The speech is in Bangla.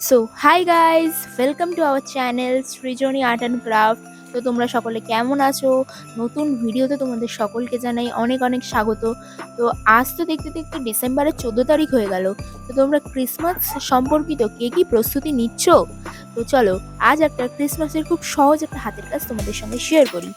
So hi guys, welcome to our channel Srijani art and craft. তো তোমরা সকলে কেমন আছো? নতুন ভিডিওতে তোমাদের সকলকে জানাই অনেক অনেক স্বাগত। তো আজ তো দেখতে দেখতে ডিসেম্বরের 14 তারিখ হয়ে গেল। তো তোমরা ক্রিসমাস সম্পর্কিত কে কি প্রস্তুতি নিচ্ছ? তো চলো আজ একটা ক্রিসমাসের খুব সহজ একটা হাতের কাজ তোমাদের সঙ্গে শেয়ার করি।